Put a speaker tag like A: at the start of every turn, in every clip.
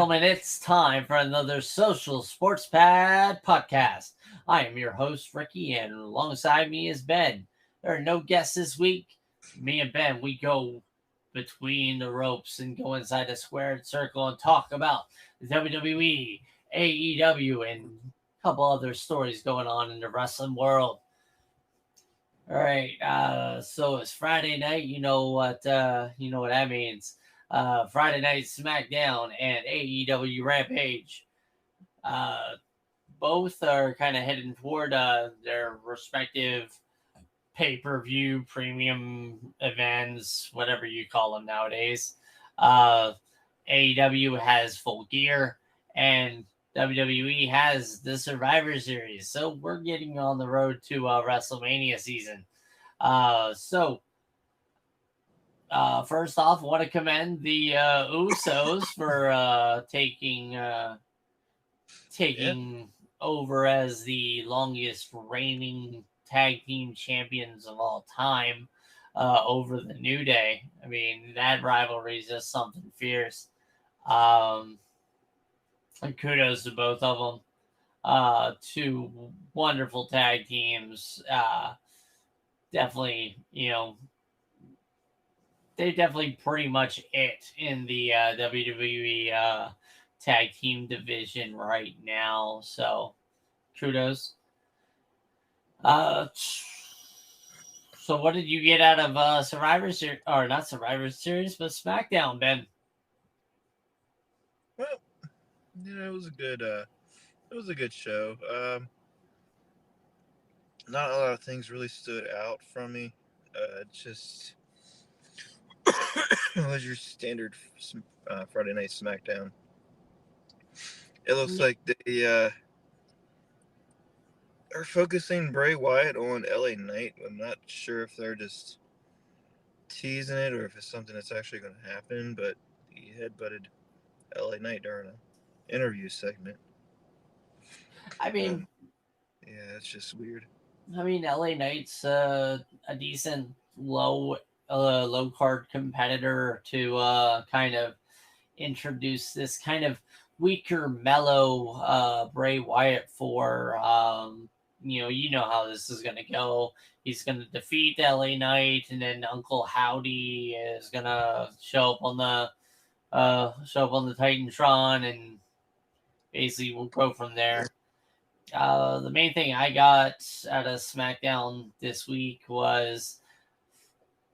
A: Gentlemen, it's time for another Social Sports Pad podcast. I am your host, Ricky, and alongside me is Ben. There are no guests this week. Me and Ben, we go between the ropes and go inside a squared circle and talk about the WWE, AEW, and a couple other stories going on in the wrestling world. All right, so it's Friday night. You know what that means. Friday Night SmackDown and AEW Rampage. Uh, Both are kind of heading toward their respective pay-per-view premium events, whatever you call them nowadays. Uh, AEW has Full Gear, and WWE has the Survivor Series. So we're getting on the road to WrestleMania season. So first off, I want to commend the Usos for taking over as the longest reigning tag team champions of all time over the New Day. I mean, that rivalry is just something fierce. And kudos to both of them. Two wonderful tag teams. Definitely, they definitely pretty much it in the WWE tag team division right now. So kudos. So what did you get out of Survivor Series, or not Survivor Series, but SmackDown, Ben?
B: Well, it was a good show. Not a lot of things really stood out from me. Just it was your standard Friday Night SmackDown. It looks like they are focusing Bray Wyatt on LA Knight. I'm not sure if they're just teasing it or if it's something that's actually going to happen, but he headbutted LA Knight during an interview segment.
A: I mean,
B: Um, yeah, it's just weird.
A: LA Knight's a decent low card competitor to kind of introduce this kind of weaker, mellow Bray Wyatt for. You know how this is gonna go. He's gonna defeat LA Knight, and then Uncle Howdy is gonna show up on the Titantron, and basically we'll go from there. The main thing I got out of SmackDown this week was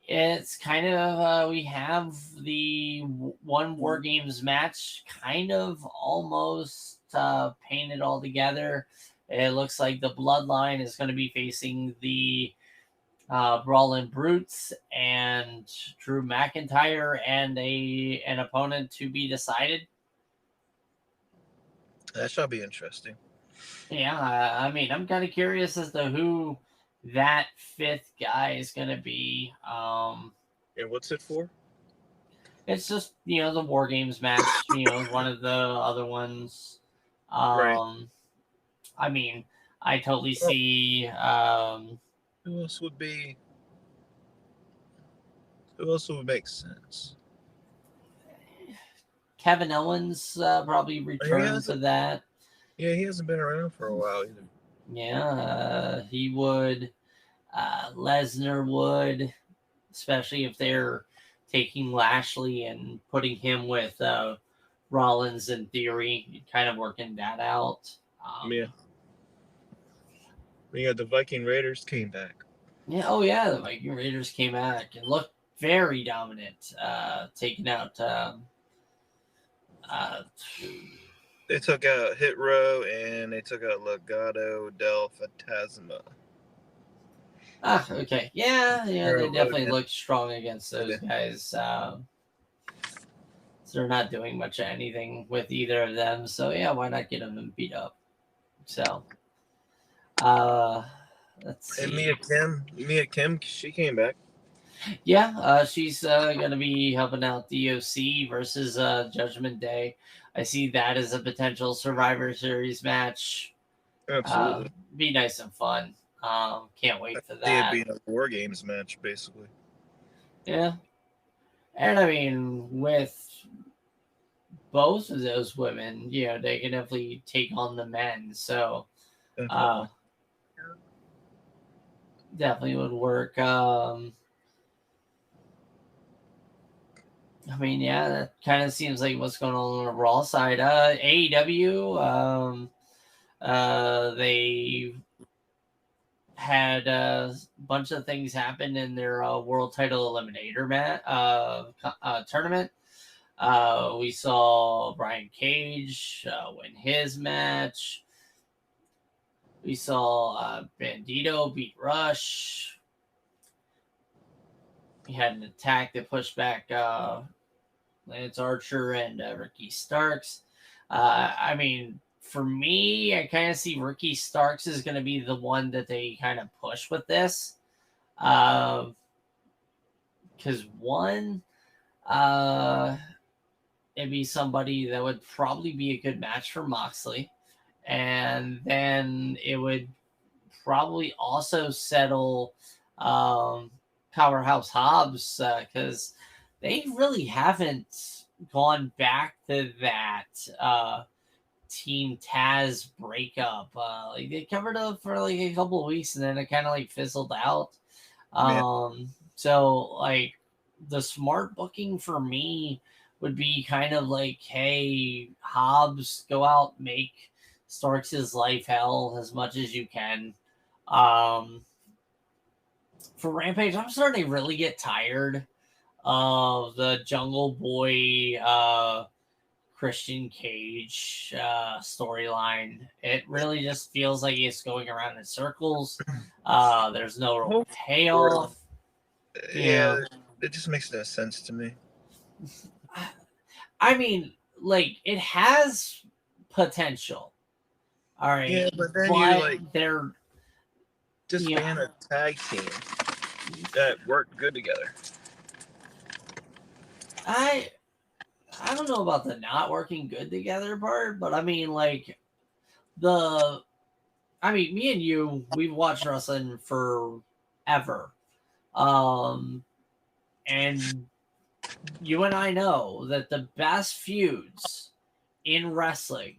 A: it's kind of we have the one War Games match kind of almost painted all together. It looks like the Bloodline is going to be facing the Brawling Brutes and Drew McIntyre and an opponent to be decided.
B: That shall be interesting.
A: Yeah, I'm kind of curious as to who that fifth guy is going to be.
B: And what's it for?
A: It's just the War Games match. One of the other ones.
B: Right.
A: Um, I mean, I totally
B: Well,
A: see.
B: who else would be? Who else would make sense?
A: Kevin Owens probably
B: He
A: return to
B: hasn't.
A: that.
B: Yeah, he hasn't been around for a while either.
A: Yeah, he would. Lesnar would, especially if they're taking Lashley and putting him with Rollins in theory, kind of working that out.
B: Yeah. We got the Viking Raiders came back.
A: Yeah, oh yeah, the Viking Raiders came back and looked very dominant, taking out. Uh,
B: They took out Hit Row and they took out Legado del Fantasma.
A: okay, yeah, they
B: Harold
A: definitely
B: Logan.
A: looked strong against those guys. So they're not doing much of anything with either of them. So yeah, why not get them beat up? So, uh, let's
B: And
A: see.
B: Mia Kim, she came back.
A: Yeah, she's going to be helping out DOC versus Judgment Day. I see that as a potential Survivor Series match.
B: Absolutely.
A: Be nice and fun. Can't
B: I
A: wait for
B: see it
A: that.
B: being a War Games match, basically.
A: Yeah. And I mean, with both of those women, they can definitely take on the men. So
B: Definitely.
A: definitely would work. I mean, yeah, that kind of seems like what's going on the Raw side. AEW, they had a bunch of things happen in their world title eliminator tournament. We saw Brian Cage win his match. We saw Bandito beat Rush. We had an attack that pushed back Lance Archer and Ricky Starks. I mean, for me, I kind of see Ricky Starks is going to be the one that they kind of push with this. Because one, uh, it'd be somebody that would probably be a good match for Moxley. And then it would probably also settle Powerhouse Hobbs because they really haven't gone back to that Team Taz breakup. Like they covered up for like a couple of weeks and then it kind of like fizzled out. So like the smart booking for me would be kind of like, hey, Hobbs, go out, make Starks' life hell as much as you can. For Rampage, I'm starting to really get tired of the Jungle Boy Christian Cage storyline. It really just feels like it's going around in circles. There's no real payoff.
B: Yeah, it just makes no sense to me.
A: I mean, like it has potential. All right.
B: Yeah, but then you like
A: they're
B: disband a tag team that work good together.
A: I don't know about the not working good together part, but I mean, like me and you, we've watched wrestling forever, and you and I know that the best feuds in wrestling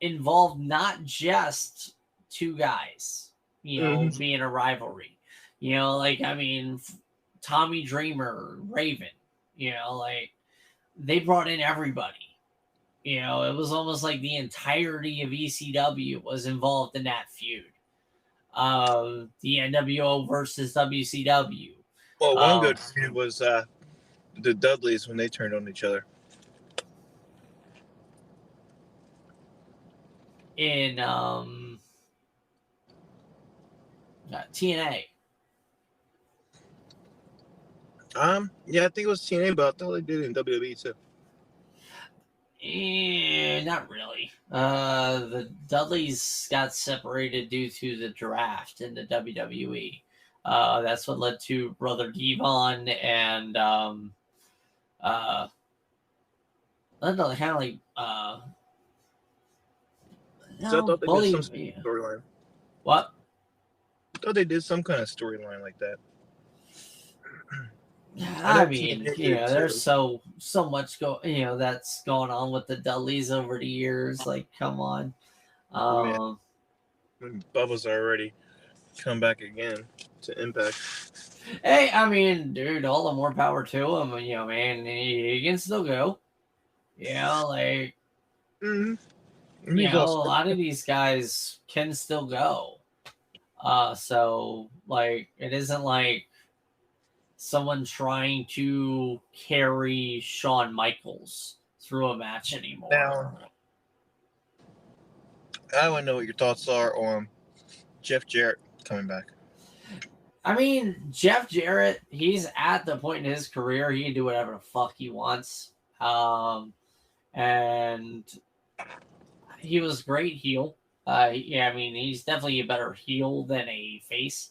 A: involve not just two guys, being a rivalry. Like I mean, Tommy Dreamer, Raven. Like they brought in everybody. It was almost like the entirety of ECW was involved in that feud. The NWO versus WCW.
B: Well, one good feud was the Dudleys when they turned on each other.
A: In TNA.
B: Yeah, I think it was TNA, but I thought they did it in WWE too.
A: Not really. The Dudleys got separated due to the draft in the WWE. That's what led to Brother Devon and kind of like
B: So I thought they did some storyline.
A: What?
B: I thought they did some kind of storyline like that.
A: I mean, there's so much that's going on with the Dudleys over the years. Like, come on.
B: When Bubba's already come back again to Impact.
A: Hey, I mean, dude, all the more power to him. Man, he can still go. Like, a lot of these guys can still go. So like, it isn't like someone trying to carry Shawn Michaels through a match anymore.
B: Now, I want to know what your thoughts are on Jeff Jarrett coming back.
A: I mean, Jeff Jarrett, he's at the point in his career he can do whatever the fuck he wants. And he was great heel. I mean, he's definitely a better heel than a face,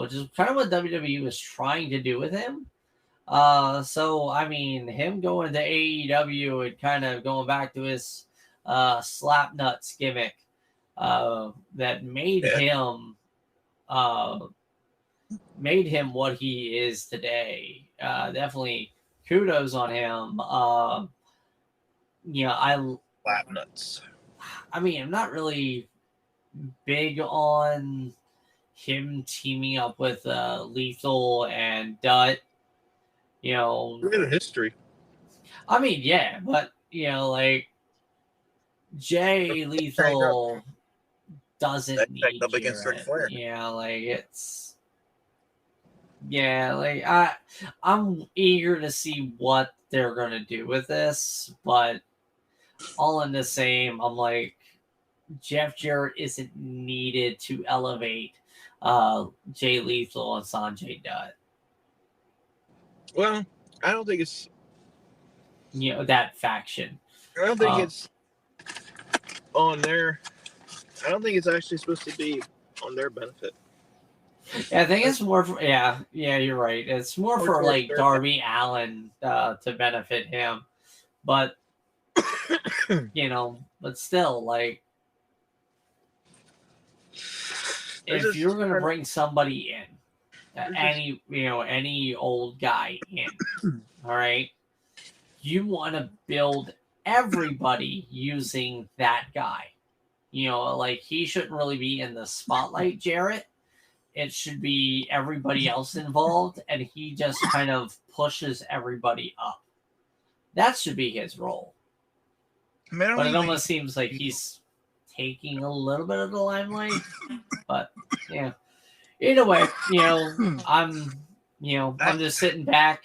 A: which is kind of what WWE was trying to do with him. So, I mean, him going to AEW and kind of going back to his slap nuts gimmick that made him what he is today. Definitely kudos on him.
B: Flat nuts.
A: I mean, I'm not really big on him teaming up with Lethal and Dutt.
B: We had a history.
A: I mean, yeah, but like Jay Lethal doesn't need
B: up against Ric Flair.
A: I'm eager to see what they're gonna do with this, but all in the same, I'm like, Jeff Jarrett isn't needed to elevate Jay Lethal and Sanjay Dutt.
B: Well, I don't think it's
A: that faction.
B: I don't think it's on their. I don't think it's actually supposed to be on their benefit.
A: Yeah, I think it's more for you're right. It's more for like Darby Allin to benefit him, but but still, like, if you're gonna bring somebody in, any old guy in, all right, you want to build everybody using that guy. Like, he shouldn't really be in the spotlight, Jarrett. It should be everybody else involved, and he just kind of pushes everybody up. That should be his role. But it almost seems like he's taking a little bit of the limelight. But yeah, either way, I'm just sitting back,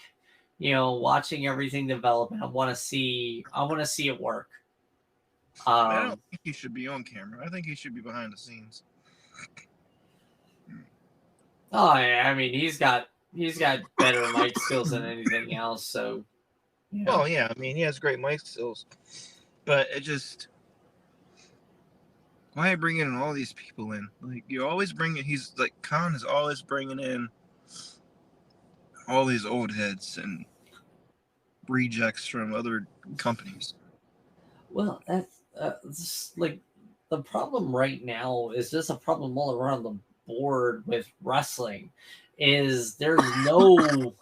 A: watching everything develop, and I want to see it work.
B: I don't think he should be on camera. I think he should be behind the scenes.
A: Oh, I mean, he's got better mic skills than anything else. So,
B: well, yeah, I mean, he has great mic skills, but it just, why bringing all these people in? Like, you're always bringing. He's like, Khan is always bringing in all these old heads and rejects from other companies.
A: Well, that's like, the problem right now is just a problem all around the board with wrestling, is there's no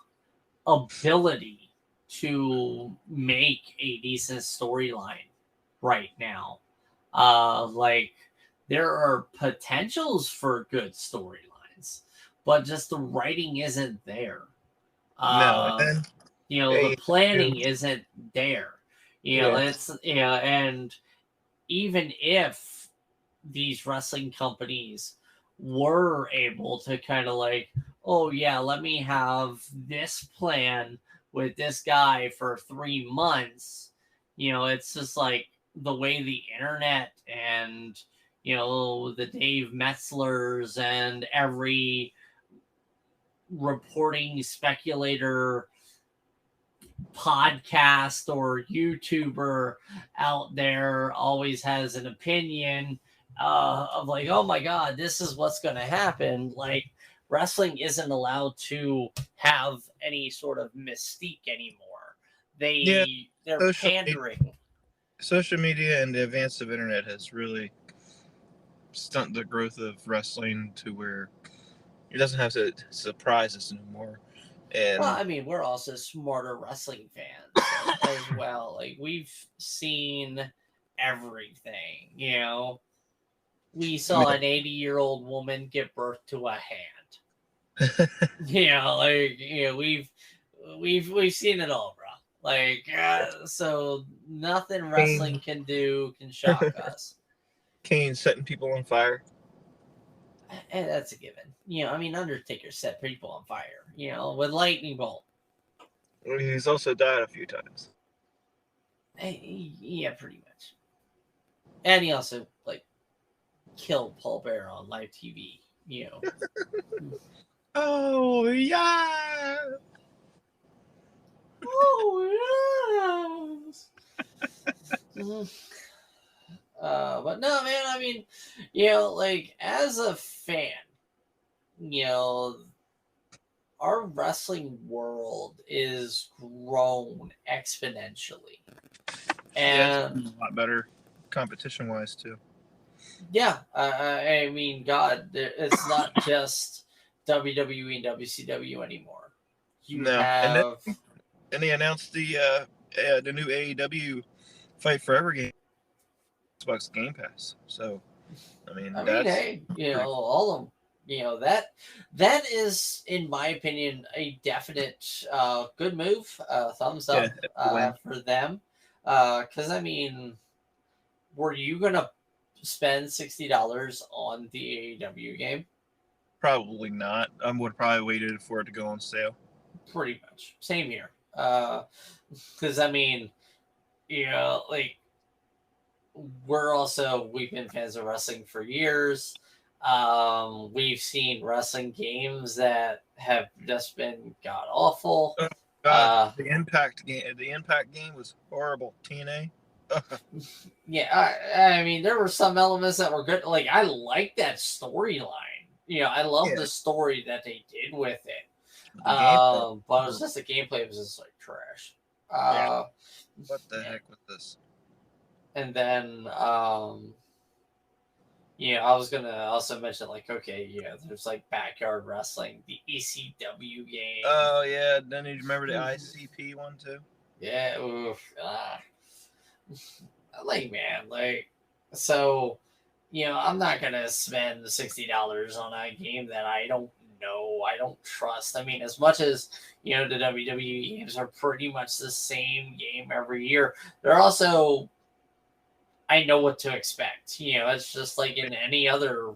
A: ability to make a decent storyline right now. Like, there are potentials for good storylines, but just the writing isn't there. The planning isn't there. And even if these wrestling companies were able to kind of like, oh yeah, let me have this plan with this guy for 3 months, it's just like the way the internet and the Dave Metzlers and every reporting speculator podcast or YouTuber out there always has an opinion of like, oh my God, this is what's going to happen. Like, wrestling isn't allowed to have any sort of mystique anymore. They're pandering.
B: Social media and the advance of internet has really stunted the growth of wrestling to where it doesn't have to surprise us anymore. And
A: well, I mean, we're also smarter wrestling fans as well. Like, we've seen everything, We saw an 80-year-old woman give birth to a hand. We've seen it all, bro. Like, so nothing wrestling can do can shock us.
B: Kane setting people on fire.
A: And that's a given. Undertaker set people on fire, with lightning bolt.
B: He's also died a few times.
A: Yeah, pretty much. And he also, like, killed Paul Bearer on live TV,
B: Oh, yeah!
A: Oh, yes! But no, man, I mean, like, as a fan, our wrestling world is grown exponentially. And
B: it's a lot better competition-wise, too.
A: Yeah, I mean, God, it's not just WWE and WCW anymore. You have...
B: And they announced the new AEW Fight Forever game, Xbox Game Pass. So, I mean, that's
A: hey,
B: pretty cool.
A: all of them, that is, in my opinion, a definite good move. Thumbs
B: Yeah,
A: up
B: it's a win.
A: for them. Because I mean, were you gonna spend $60 on the AEW game?
B: Probably not. I would have probably waited for it to go on sale.
A: Pretty much, same here. Because I mean, like we've been fans of wrestling for years. We've seen wrestling games that have just been god awful.
B: Oh God, the Impact game was horrible. TNA.
A: Yeah, I mean, there were some elements that were good. Like, I like that storyline. I love
B: Yeah,
A: the story that they did with it.
B: the gameplay.
A: But it was just the gameplay was just like trash.
B: Yeah,
A: Uh,
B: what the
A: yeah,
B: heck was this?
A: and then I was gonna also mention, like, okay, there's like backyard wrestling, the ECW game.
B: Oh yeah, then you remember the ICP one too?
A: Yeah, oof, like, man, like, so I'm not gonna spend $60 on a game that I don't know, I don't trust. I mean, as much as the WWE games are pretty much the same game every year, they're also, I know what to expect. It's just like in any other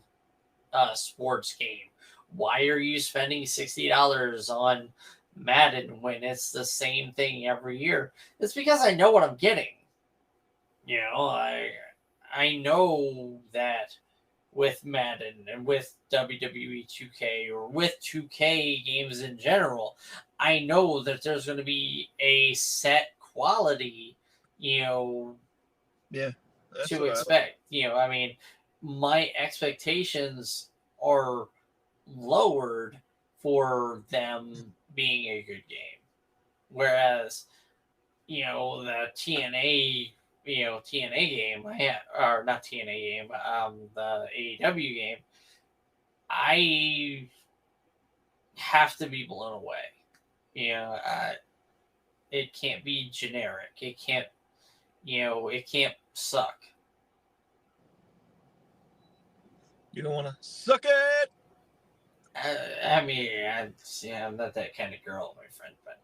A: sports game. Why are you spending $60 on Madden when it's the same thing every year? It's because I know what I'm getting. I know that with Madden and with WWE 2K or with 2K games in general, I know that there's going to be a set quality, you know,
B: Yeah, that's
A: to
B: what I like.
A: expect. I mean, my expectations are lowered for them being a good game. Whereas, the TNA game, or not TNA game, the AEW game, I have to be blown away. It can't be generic. It can't suck.
B: You don't want to suck it.
A: I mean, I'm not that kind of girl, my friend. But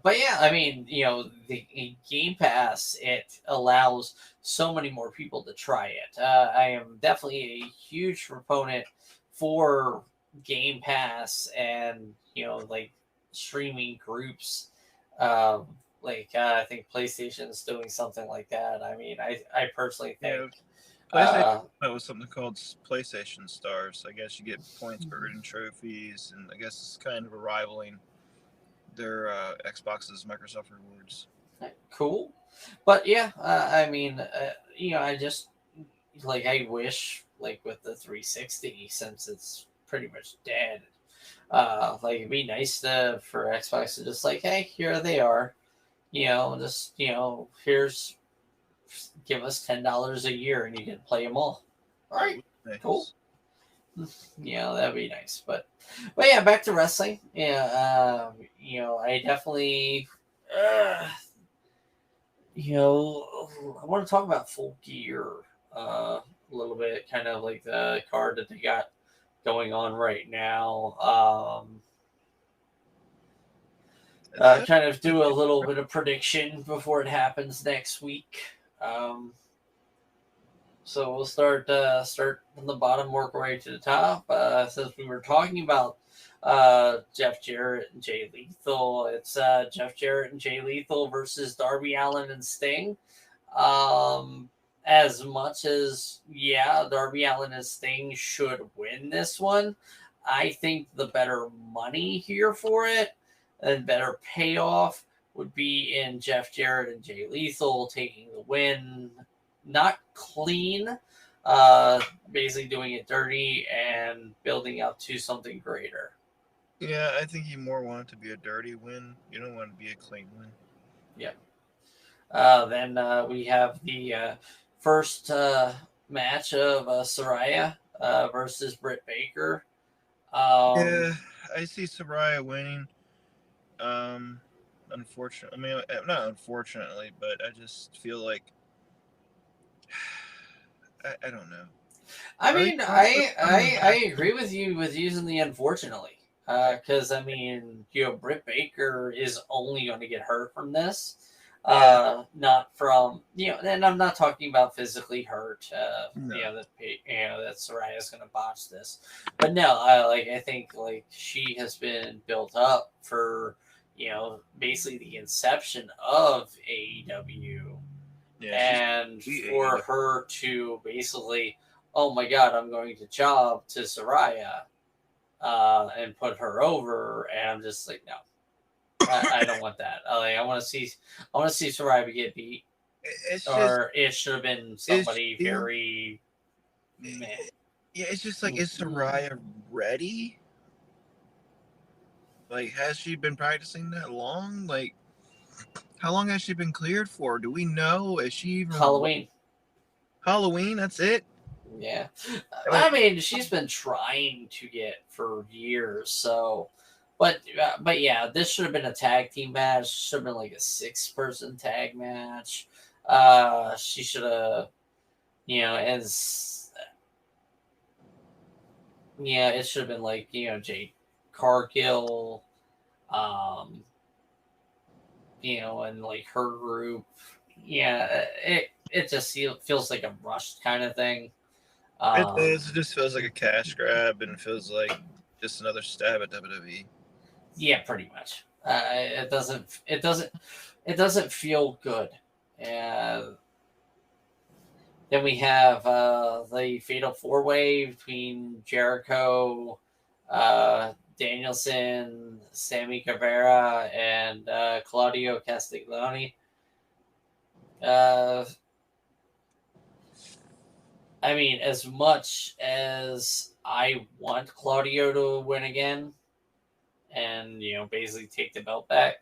A: but yeah, I mean, the Game Pass, it allows so many more people to try it. I am definitely a huge proponent for Game Pass and like streaming groups. I think PlayStation's doing something like that. I mean, I personally think.
B: Yeah, PlayStation
A: Uh,
B: that was something called PlayStation Stars. I guess you get points for earning trophies, and I guess it's kind of a rivaling their Xbox's Microsoft Rewards.
A: cool, but yeah, I mean, I just, like, I wish, like, with the 360, since it's pretty much dead, like, it'd be nice for Xbox to just, like, hey, here they are, just, here's, give us $10 a year and you can play them all
B: That
A: right,
B: would be
A: cool.
B: nice.
A: That'd be nice. But yeah, back to wrestling. I definitely, uh, I want to talk about Full Gear a little bit, kind of like the card that they got going on right now.
B: That
A: Kind of do a little bit of prediction before it happens next week. So we'll start from the bottom, work our way to the top. Since we were talking about Jeff Jarrett and Jay Lethal, it's Jeff Jarrett and Jay Lethal versus Darby Allin and Sting. As much as, Darby Allin and Sting should win this one, I think the better money here for it and better payoff would be in Jeff Jarrett and Jay Lethal taking the win, not clean, basically doing it dirty and building up to something greater.
B: Yeah, I think you more want it to be a dirty win. You don't want it to be a clean win.
A: Yeah. Then we have the first match of Saraya versus Britt Baker.
B: Yeah, I see Soraya winning. Unfortunately, I mean, not unfortunately, but I just feel like I don't know.
A: I
B: Are they
A: mean,
B: also coming
A: I
B: back?
A: agree with you with using the unfortunately, because I mean, Britt Baker is only going to get hurt from this,
B: Yeah,
A: not from and I'm not talking about physically hurt,
B: no,
A: that Soraya's going to botch this, but no, I think like she has been built up for basically the inception of AEW,
B: yeah, she's
A: and for
B: AEW.
A: her to basically, oh my god, I'm going to job to Soraya, and put her over, and I'm just like, no, I don't want that. I want to see Soraya get beat,
B: It's just
A: or it should have been
B: is
A: somebody
B: she,
A: very meh.
B: yeah, it's just like is Soraya ready? Like, has she been practicing that long? Like, how long has she been cleared for? Do we know? Is she even
A: Halloween.
B: Halloween? That's it.
A: Yeah,
B: I mean,
A: I mean she's been trying to get for years, so. But yeah, this should have been a tag team match. Should have been like a 6-person tag match. She should have, as yeah, it should have been like Jade Cargill, um, and like her group. Yeah, it just feels like a rushed kind of thing.
B: it
A: Um,
B: does. It just feels like a cash grab, and feels like just another stab at WWE.
A: yeah, pretty much. It doesn't feel good. And then we have the Fatal 4-Way between Jericho, Danielson, Sammy Guevara, and Claudio Castiglione. Uh, I mean, as much as I want Claudio to win again and, basically take the belt back,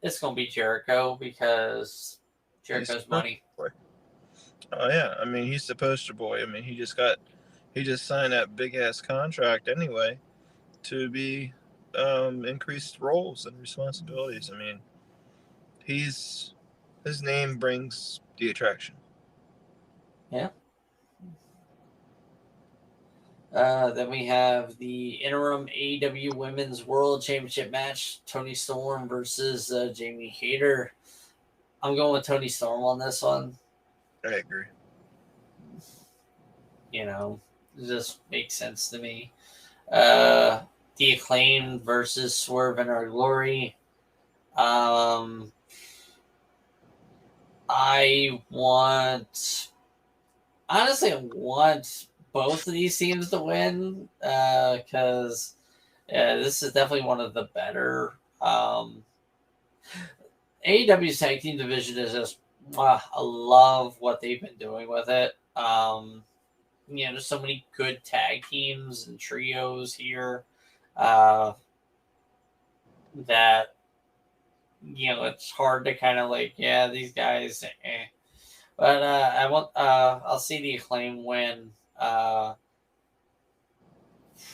A: it's going to be Jericho because
B: He's
A: Jericho's
B: the poster
A: money.
B: boy. Oh yeah, I mean he's the poster boy. I mean he just signed that big ass contract anyway to be increased roles and responsibilities. I mean he's his name brings the attraction.
A: Yeah. Then we have the interim AEW Women's World Championship match: Tony Storm versus Jamie Hayter. I'm going with Tony Storm on this one.
B: I agree.
A: It just makes sense to me. Uh, the Acclaimed versus Swerve and Our Glory. Um, I want, honestly, I want both of these teams to win because this is definitely one of the better. AEW's tag team division is just, I love what they've been doing with it. There's so many good tag teams and trios here uh, that it's hard to kind of like, yeah, these guys. But I'll see the Acclaim win.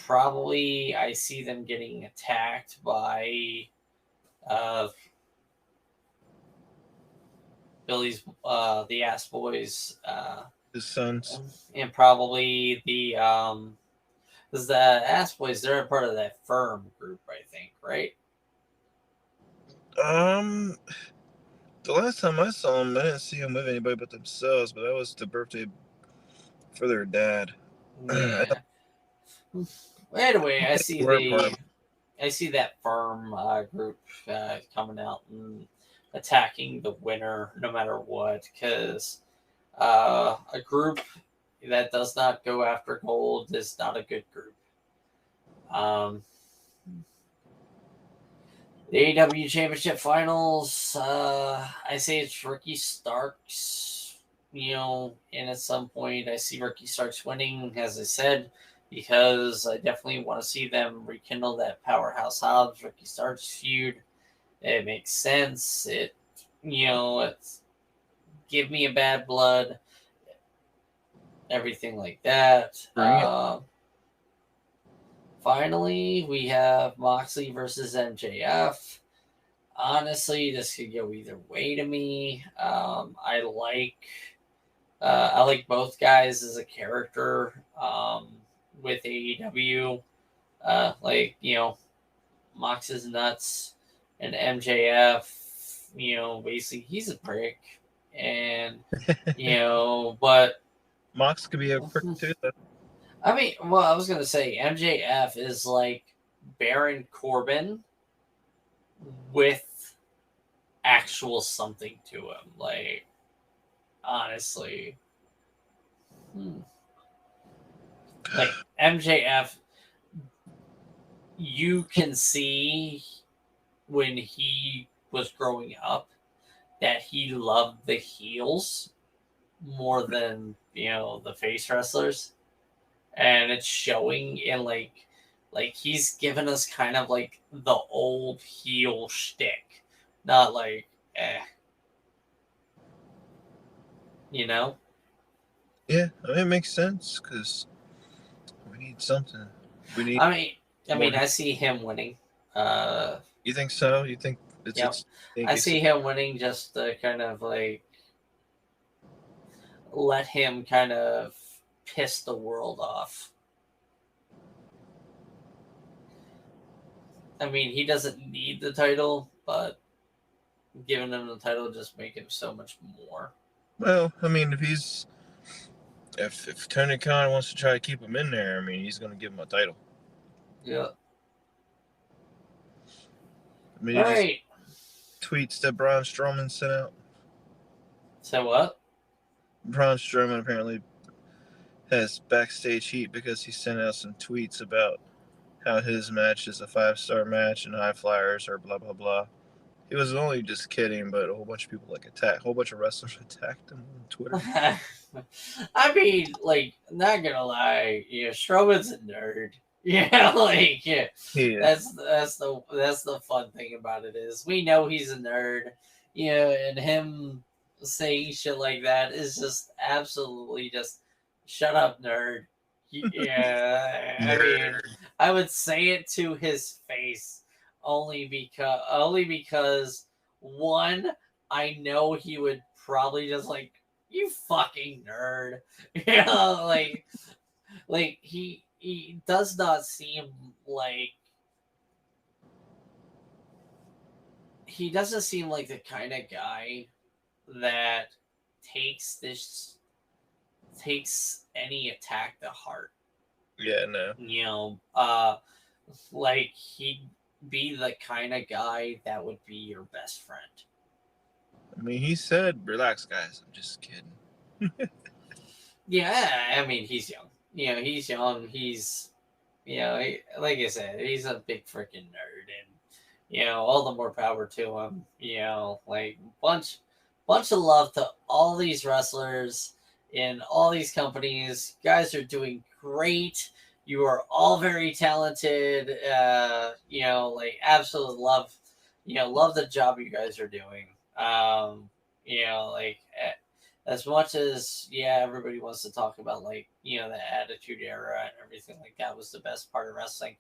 A: Probably, I see them getting attacked by uh, Billy's the Ass Boys,
B: His sons.
A: and probably because the Ass Boys, they're a part of that firm group, I think, right?
B: Um, the last time I saw him, I didn't see him with anybody but themselves. But that was the birthday for their dad. I
A: Yeah. Anyway,
B: don't think they were part of.
A: I see that firm group coming out and attacking the winner no matter what, because a group that does not go after gold is not a good group. Um, the AEW Championship Finals, I say it's Ricky Starks, and at some point I see Ricky Starks winning, as I said, because I definitely want to see them rekindle that Powerhouse Hobbs Ricky Starks feud. It makes sense. It's give me a bad blood, everything like that.
B: Bring it.
A: Finally, we have Moxley versus MJF. honestly, this could go either way to me. I like both guys as a character with AEW. Mox is nuts, and MJF. Basically he's a prick, and but
B: Mox could be a prick too.
A: I mean, well, I was gonna say MJF is like Baron Corbin with actual something to him. Like, honestly, like MJF, you can see when he was growing up that he loved the heels more than the face wrestlers, and it's showing in like he's given us kind of like the old heel shtick, not like you know.
B: Yeah, I mean, it makes sense because we need something. We need.
A: I mean, I see him winning.
B: You think so? You think
A: Yep,
B: it's? Think
A: I
B: it's
A: see him winning just to kind of like let him kind of piss the world off. I mean, he doesn't need the title, but giving him the title just make him so much more.
B: well, I mean, if Tony Khan wants to try to keep him in there, I mean, he's going to give him a title.
A: Yeah.
B: I mean,
A: All
B: these
A: right.
B: tweets that Braun Strowman sent out.
A: So what?
B: Braun Strowman apparently has backstage heat because he sent out some tweets about how his match is a 5-star match and high flyers are blah blah blah. He was only just kidding, but a whole bunch of people a whole bunch of wrestlers attacked him on Twitter.
A: I mean, like, not gonna lie, Strowman's a nerd. Yeah, like, yeah,
B: Yeah,
A: that's the fun thing about it is we know he's a nerd, and him saying shit like that is just absolutely just shut up, nerd. Yeah, I mean,
B: nerd.
A: I would say it to his face only because one, I know he would probably just like you fucking nerd. Like he does not seem like he doesn't seem like the kind of guy that takes any attack to heart.
B: Yeah, no.
A: Like he'd be the kind of guy that would be your best friend.
B: I mean, he said, "Relax, guys. I'm just kidding."
A: Yeah, I mean he's young. He's young. Like I said, he's a big freaking nerd, and all the more power to him. Like bunch of love to all these wrestlers in all these companies. Guys are doing great. You are all very talented. Like absolute love. Love the job you guys are doing. Like as much as everybody wants to talk about like the Attitude Era and everything like that was the best part of wrestling.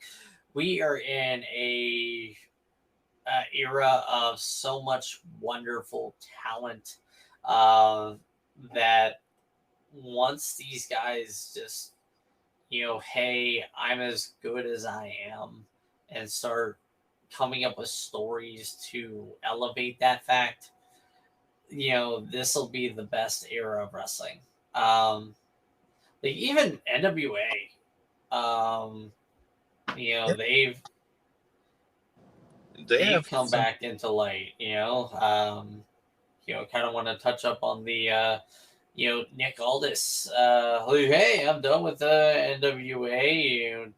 A: We are in a era of so much wonderful talent uh, that once these guys just hey, I'm as good as I am, and start coming up with stories to elevate that fact, this will be the best era of wrestling. Like even NWA,
B: Yeah,
A: they've
B: they
A: they've
B: have
A: come
B: some.
A: back into light. Kind of want to touch up on the Nick Aldis. Hey, I'm done with the NWA.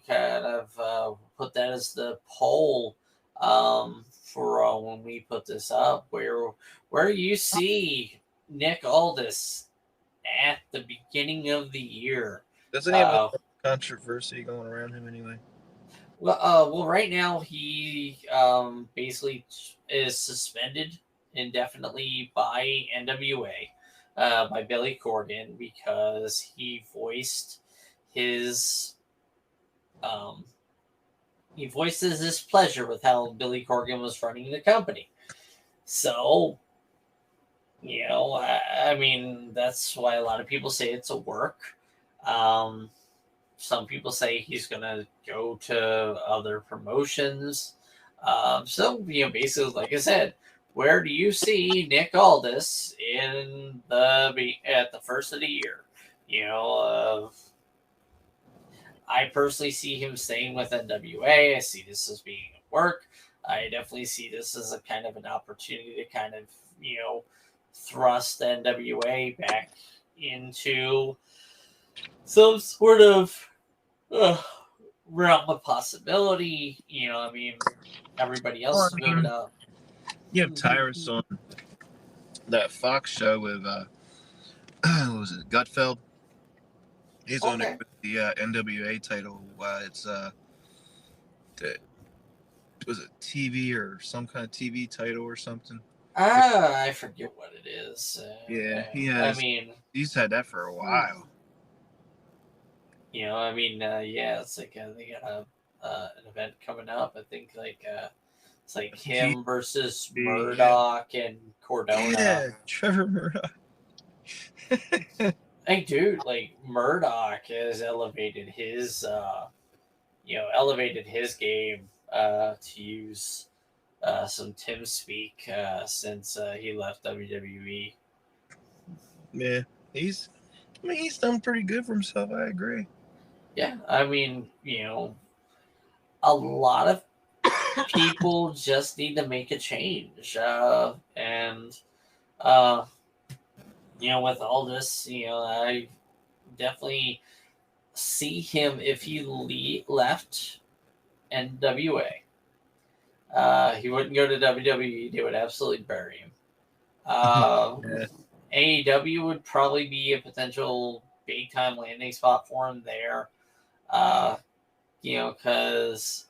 A: Kind of put that as the poll for when we put this up. Where you see Nick Aldis at the beginning of the year.
B: Doesn't he have a
A: Uh,
B: controversy going around him anyway?
A: well, right now he basically is suspended indefinitely by NWA, by Billy Corgan because he voiced his um, he voices his pleasure with how Billy Corgan was running the company. So, I mean, that's why a lot of people say it's a work. Um, some people say he's going to go to other promotions. Basically, like I said, where do you see Nick Aldis at the first of the year? I personally see him staying with NWA. I see this as being a work. I definitely see this as a kind of an opportunity to kind of, thrust NWA back into some sort of uh, realm of possibility. I mean, everybody else is moving up.
B: You have Tyrus on that Fox show with, what was it, Gutfeld? He's on it with the NWA title. It's, was it TV or some kind of TV title or something?
A: I forget what it is.
B: Yeah, he has.
A: I mean,
B: he's had that for a while.
A: It's like they got an event coming up. I think it's like him versus Murdoch and Cordona.
B: Yeah, Trevor Murdoch.
A: Hey, dude, like Murdoch has elevated his game to use some Tim speak since he left WWE.
B: Yeah, he's done pretty good for himself. I agree.
A: Yeah, I mean, a lot of people just need to make a change, with all this, I definitely see him if he left NWA. He wouldn't go to WWE. They would absolutely bury him.
B: Yeah.
A: AEW would probably be a potential big time landing spot for him there. Because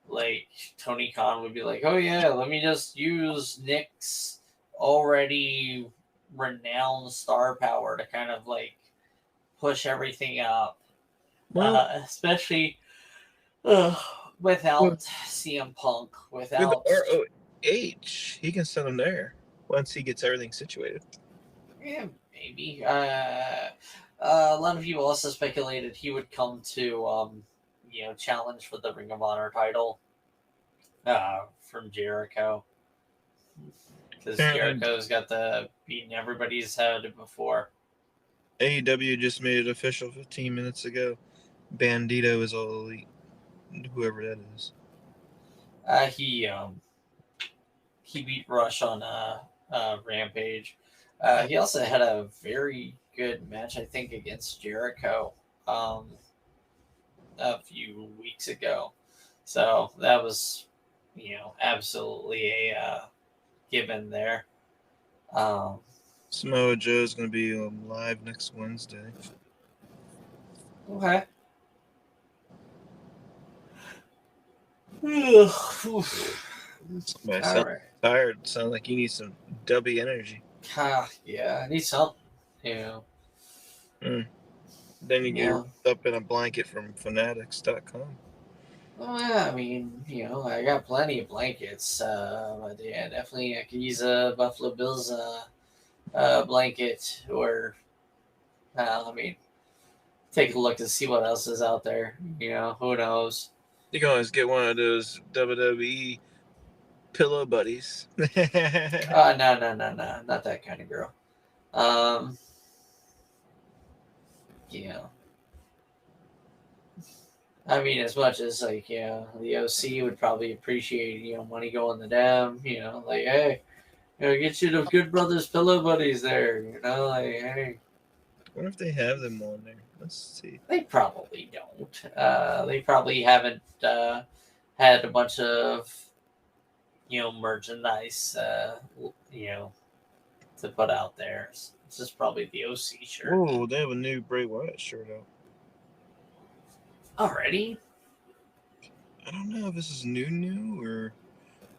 A: like Tony Khan would be like, oh yeah, let me just use Nick's already renowned star power to kind of like push everything up. Especially without CM Punk, without
B: with ROH, he can send him there once he gets everything situated.
A: Yeah, maybe. A lot of people also speculated he would come to, challenge for the Ring of Honor title from Jericho. Because Jericho's got the beating everybody's head before.
B: AEW just made it official 15 minutes ago. Bandito is all elite. Whoever that is.
A: He beat Rush on Rampage. He also had a very good match, I think, against Jericho a few weeks ago. So that was, absolutely a given there.
B: Samoa Joe is going to be live next Wednesday.
A: Okay.
B: Somebody sounds tired. Sounds like you need some dubby energy.
A: Yeah, I need something.
B: Then you get up in a blanket from fanatics.com.
A: Well, yeah, I mean, I got plenty of blankets. But yeah, definitely I could use a Buffalo Bills blanket or, take a look to see what else is out there. Who knows?
B: You can always get one of those WWE pillow buddies.
A: No, not that kind of girl. I mean, as much as like, the OC would probably appreciate, money going to them, like, hey, get you the Good Brothers pillow buddies there, like, hey.
B: What if they have them on there? Let's see.
A: They probably don't. They probably haven't had a bunch of, merchandise, to put out there. It's just probably the OC shirt.
B: Oh, they have a new Bray Wyatt shirt out.
A: Already?
B: I don't know if this is new or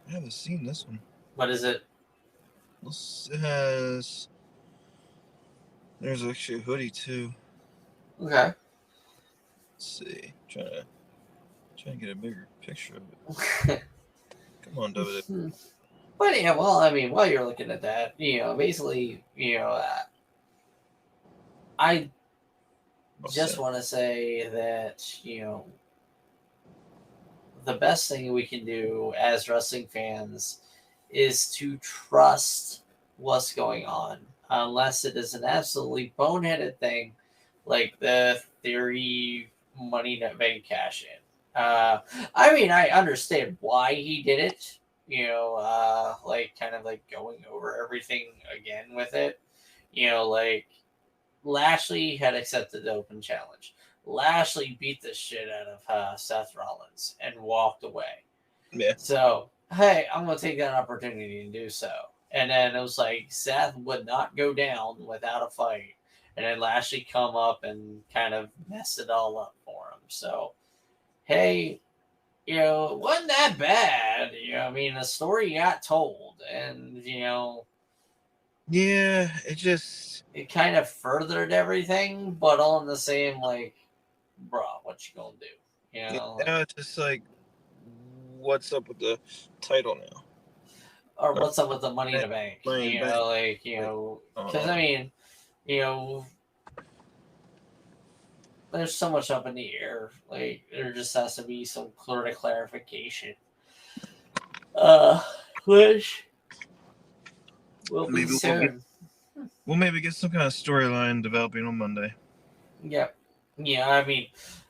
B: I haven't seen this one.
A: What is it?
B: It has. There's actually a hoodie too.
A: Okay.
B: Let's see. Trying trying to get a bigger picture of it. Come on, WWE.
A: But yeah, well, I mean, while you're looking at that, basically, I just want to say that, the best thing we can do as wrestling fans is to trust what's going on, unless it is an absolutely boneheaded thing like the Theory Money in the Bank cash in. I mean, I understand why he did it, like kind of like going over everything again with it. Like Lashley had accepted the open challenge. Lashley beat the shit out of Seth Rollins and walked away.
B: Yeah.
A: So, hey, I'm going to take that opportunity to do so. And then it was like Seth would not go down without a fight. And then Lashley come up and kind of messed it all up for him. So, hey, it wasn't that bad. I mean, the story got told. And,
B: yeah, it
A: kind of furthered everything, but all in the same, like, bro, what you gonna do?
B: Now it's just like, what's up with the title now?
A: Or what's up with the Money in the Bank? Because I mean, there's so much up in the air. Like, there just has to be some sort of clarification. Which will be soon.
B: We'll maybe get some kind of storyline developing on Monday.
A: Yep. Yeah, I mean,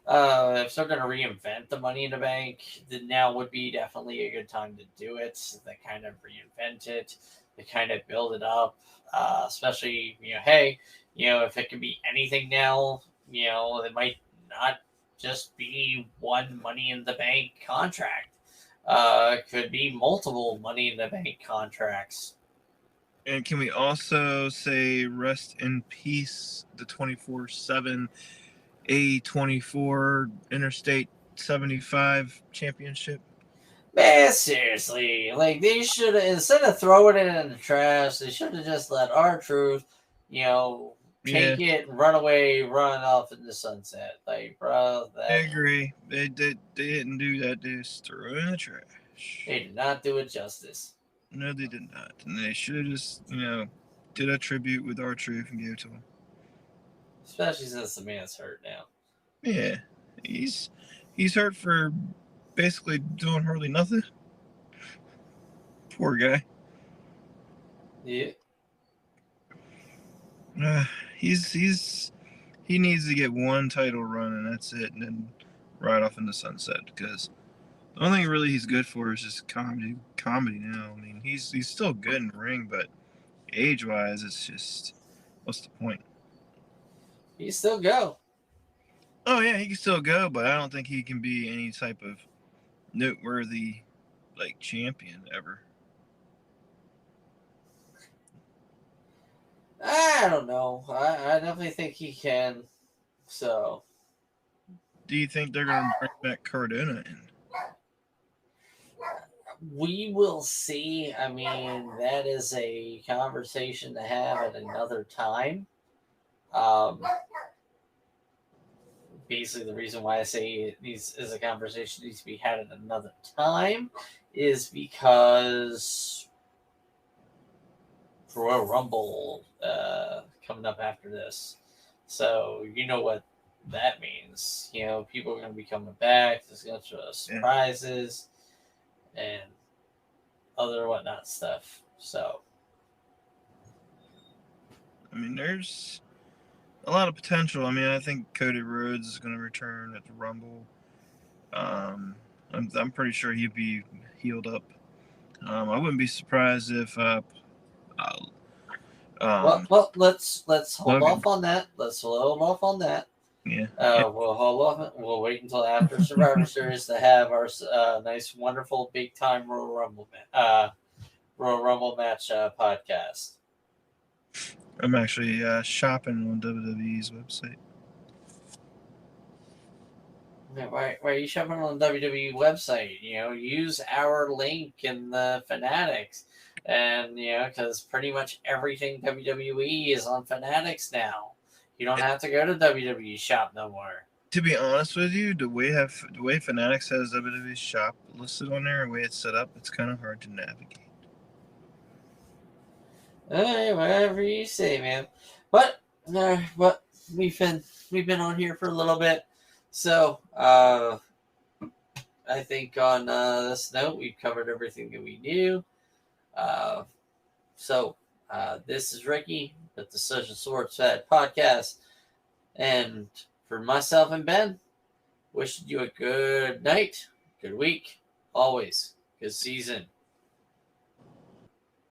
A: if they're going to reinvent the Money in the Bank, then now would be definitely a good time to do it. They kind of reinvent it. They kind of build it up. Especially, hey, if it can be anything now, it might not just be one Money in the Bank contract. It could be multiple Money in the Bank contracts.
B: And can we also say rest in peace the 24/7 A24 Interstate 75 Championship?
A: Man, seriously, like they should have, instead of throwing it in the trash, they should have just let R-Truth, take it, run away, run off in the sunset. Like, bro,
B: I agree. They didn't do that. They just threw it in the trash.
A: They did not do it justice.
B: No, they did not. And they should have just, did a tribute with R-Truth and gave it to him.
A: Especially since the man's hurt now.
B: Yeah, he's hurt for basically doing hardly nothing. Poor guy.
A: Yeah.
B: He needs to get one title run and that's it, and then ride off in the sunset, because the only thing really he's good for is just comedy now. I mean, he's still good in the ring, but age-wise, it's just, what's the point?
A: He can still go.
B: Oh yeah, he can still go, but I don't think he can be any type of noteworthy, like, champion ever.
A: I don't know. I definitely think he can. So,
B: do you think they're going to bring back Cardona in?
A: We will see. I mean, that is a conversation to have at another time. Basically, the reason why I say these is a conversation needs to be had at another time is because Royal Rumble coming up after this. So you know what that means. People are going to be coming back. There's going to be surprises and other whatnot stuff. So,
B: I mean, there's a lot of potential. I mean, I think Cody Rhodes is going to return at the Rumble. I'm pretty sure he'd be healed up. I wouldn't be surprised if
A: well, let's hold off on that. Let's hold off on that.
B: Yeah.
A: We'll hold off. We'll wait until after Survivor Series to have our nice, wonderful, big time Royal Rumble match podcast.
B: I'm actually shopping on WWE's website.
A: Why are you shopping on the WWE website? Use our link in the Fanatics. And, because pretty much everything WWE is on Fanatics now. You don't have to go to WWE shop no more.
B: To be honest with you, the way Fanatics has WWE's shop listed on there, the way it's set up, it's kind of hard to navigate.
A: Hey, whatever you say, man. But we've been on here for a little bit, so I think on this note we've covered everything that we do. Uh, this is Ricky with the Social Sports Pad Podcast, and for myself and Ben, wishing you a good night, good week, always good season.